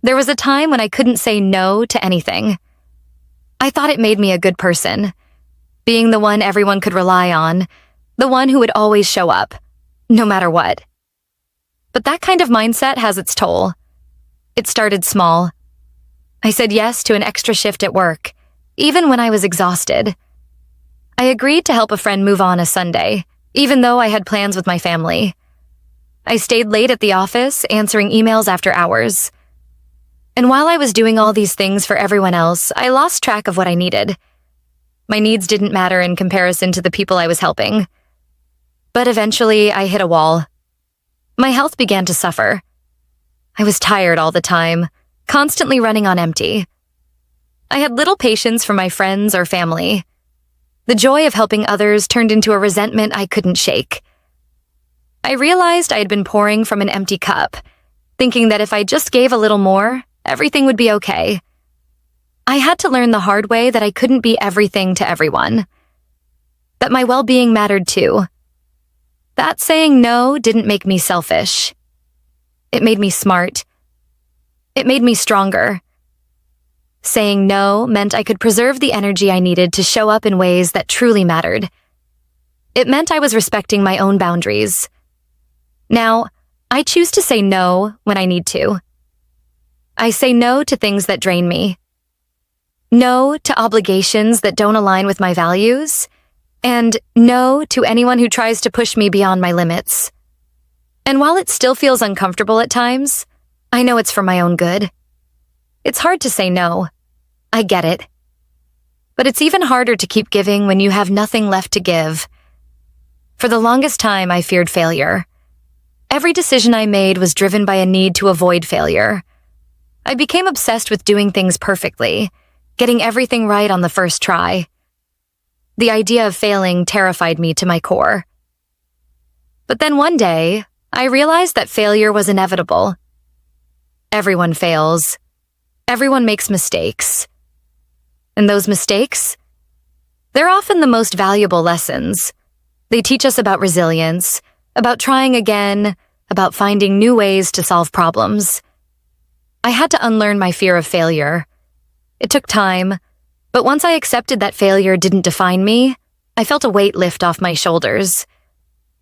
There was a time when I couldn't say no to anything. I thought it made me a good person, being the one everyone could rely on, the one who would always show up, no matter what. But that kind of mindset has its toll. It started small. I said yes to an extra shift at work, even when I was exhausted. I agreed to help a friend move on a Sunday, even though I had plans with my family. I stayed late at the office, answering emails after hours. And while I was doing all these things for everyone else, I lost track of what I needed. My needs didn't matter in comparison to the people I was helping. But eventually, I hit a wall. My health began to suffer. I was tired all the time, constantly running on empty. I had little patience for my friends or family. The joy of helping others turned into a resentment I couldn't shake. I realized I had been pouring from an empty cup, thinking that if I just gave a little more, everything would be okay. I had to learn the hard way that I couldn't be everything to everyone. That my well-being mattered too. That saying no didn't make me selfish. It made me smart. It made me stronger. Saying no meant I could preserve the energy I needed to show up in ways that truly mattered. It meant I was respecting my own boundaries. Now, I choose to say no when I need to. I say no to things that drain me. No to obligations that don't align with my values. And no to anyone who tries to push me beyond my limits. And while it still feels uncomfortable at times, I know it's for my own good. It's hard to say no. I get it. But it's even harder to keep giving when you have nothing left to give. For the longest time, I feared failure. Every decision I made was driven by a need to avoid failure. I became obsessed with doing things perfectly, getting everything right on the first try. The idea of failing terrified me to my core. But then one day, I realized that failure was inevitable. Everyone fails. Everyone makes mistakes. And those mistakes? They're often the most valuable lessons. They teach us about resilience, about trying again, about finding new ways to solve problems. I had to unlearn my fear of failure. It took time, but once I accepted that failure didn't define me, I felt a weight lift off my shoulders.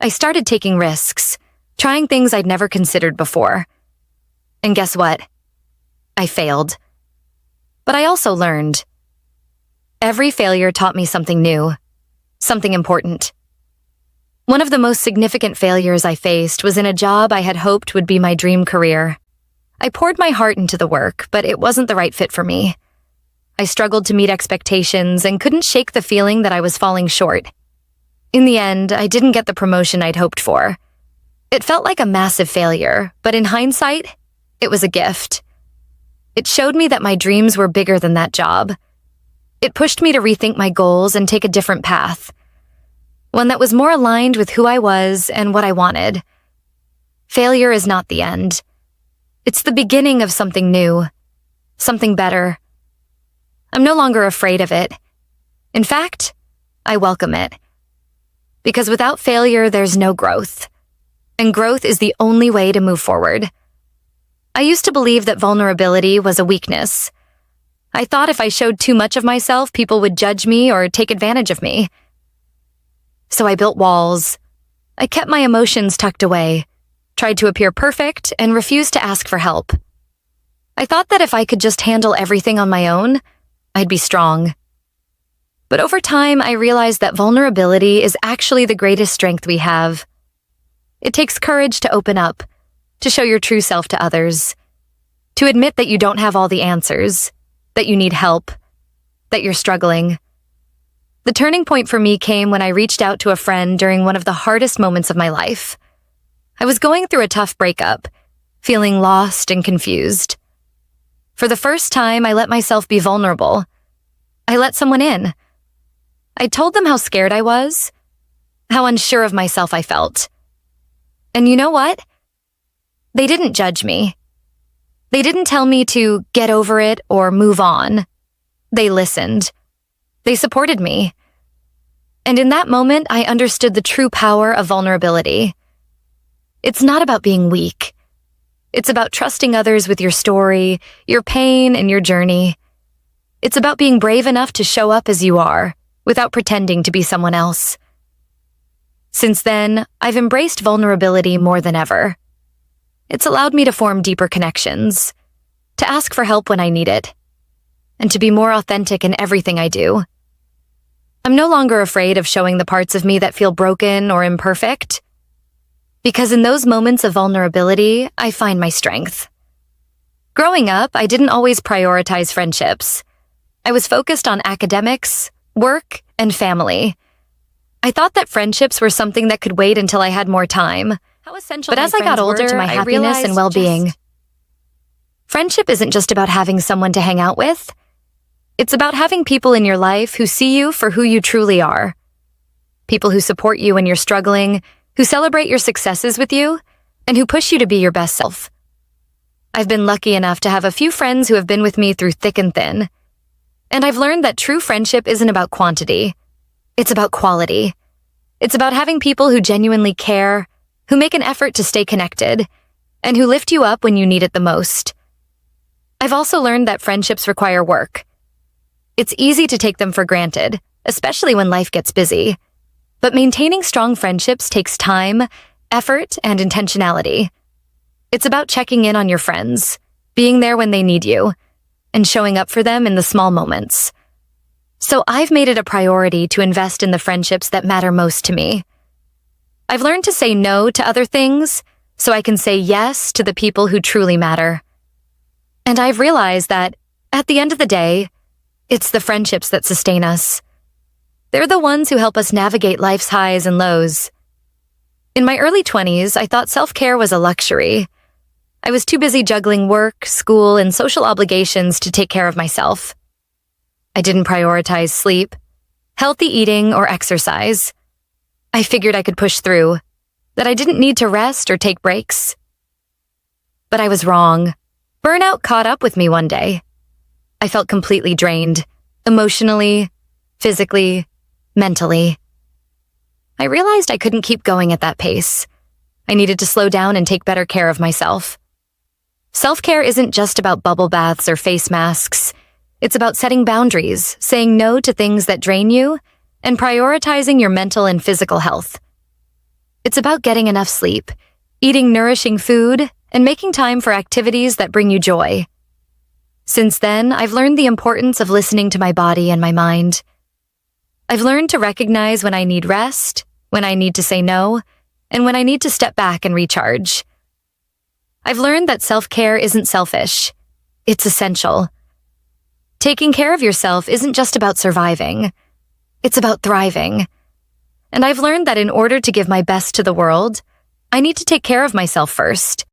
I started taking risks, trying things I'd never considered before. And guess what? I failed. But I also learned. Every failure taught me something new, something important. One of the most significant failures I faced was in a job I had hoped would be my dream career. I poured my heart into the work, but it wasn't the right fit for me. I struggled to meet expectations and couldn't shake the feeling that I was falling short. In the end, I didn't get the promotion I'd hoped for. It felt like a massive failure, but in hindsight, it was a gift. It showed me that my dreams were bigger than that job. It pushed me to rethink my goals and take a different path. One that was more aligned with who I was and what I wanted. Failure is not the end. It's the beginning of something new, something better. I'm no longer afraid of it. In fact, I welcome it. Because without failure, there's no growth. And growth is the only way to move forward. I used to believe that vulnerability was a weakness. I thought if I showed too much of myself, people would judge me or take advantage of me. So I built walls. I kept my emotions tucked away, tried to appear perfect, and refused to ask for help. I thought that if I could just handle everything on my own, I'd be strong. But over time, I realized that vulnerability is actually the greatest strength we have. It takes courage to open up, to show your true self to others, to admit that you don't have all the answers, that you need help, that you're struggling. The turning point for me came when I reached out to a friend during one of the hardest moments of my life. I was going through a tough breakup, feeling lost and confused. For the first time, I let myself be vulnerable. I let someone in. I told them how scared I was, how unsure of myself I felt. And you know what? They didn't judge me. They didn't tell me to get over it or move on. They listened. They supported me. And in that moment, I understood the true power of vulnerability. It's not about being weak. It's about trusting others with your story, your pain, and your journey. It's about being brave enough to show up as you are, without pretending to be someone else. Since then, I've embraced vulnerability more than ever. It's allowed me to form deeper connections, to ask for help when I need it, and to be more authentic in everything I do. I'm no longer afraid of showing the parts of me that feel broken or imperfect, because in those moments of vulnerability, I find my strength. Growing up, I didn't always prioritize friendships. I was focused on academics, work, and family. I thought that friendships were something that could wait until I had more time. But as I got older, I happiness and well-being. Friendship isn't just about having someone to hang out with. It's about having people in your life who see you for who you truly are. People who support you when you're struggling, who celebrate your successes with you, and who push you to be your best self. I've been lucky enough to have a few friends who have been with me through thick and thin. And I've learned that true friendship isn't about quantity. It's about quality. It's about having people who genuinely care, who make an effort to stay connected, and who lift you up when you need it the most. I've also learned that friendships require work. It's easy to take them for granted, especially when life gets busy. But maintaining strong friendships takes time, effort, and intentionality. It's about checking in on your friends, being there when they need you, and showing up for them in the small moments. So I've made it a priority to invest in the friendships that matter most to me. I've learned to say no to other things so I can say yes to the people who truly matter. And I've realized that, at the end of the day, it's the friendships that sustain us. They're the ones who help us navigate life's highs and lows. In my early 20s, I thought self-care was a luxury. I was too busy juggling work, school, and social obligations to take care of myself. I didn't prioritize sleep, healthy eating, or exercise. I figured I could push through, that I didn't need to rest or take breaks. But I was wrong. Burnout caught up with me one day. I felt completely drained, emotionally, physically, mentally. I realized I couldn't keep going at that pace. I needed to slow down and take better care of myself. Self-care isn't just about bubble baths or face masks. It's about setting boundaries, saying no to things that drain you, and prioritizing your mental and physical health. It's about getting enough sleep, eating nourishing food, and making time for activities that bring you joy. Since then, I've learned the importance of listening to my body and my mind. I've learned to recognize when I need rest, when I need to say no, and when I need to step back and recharge. I've learned that self-care isn't selfish. It's essential. Taking care of yourself isn't just about surviving. It's about thriving. And I've learned that in order to give my best to the world, I need to take care of myself first.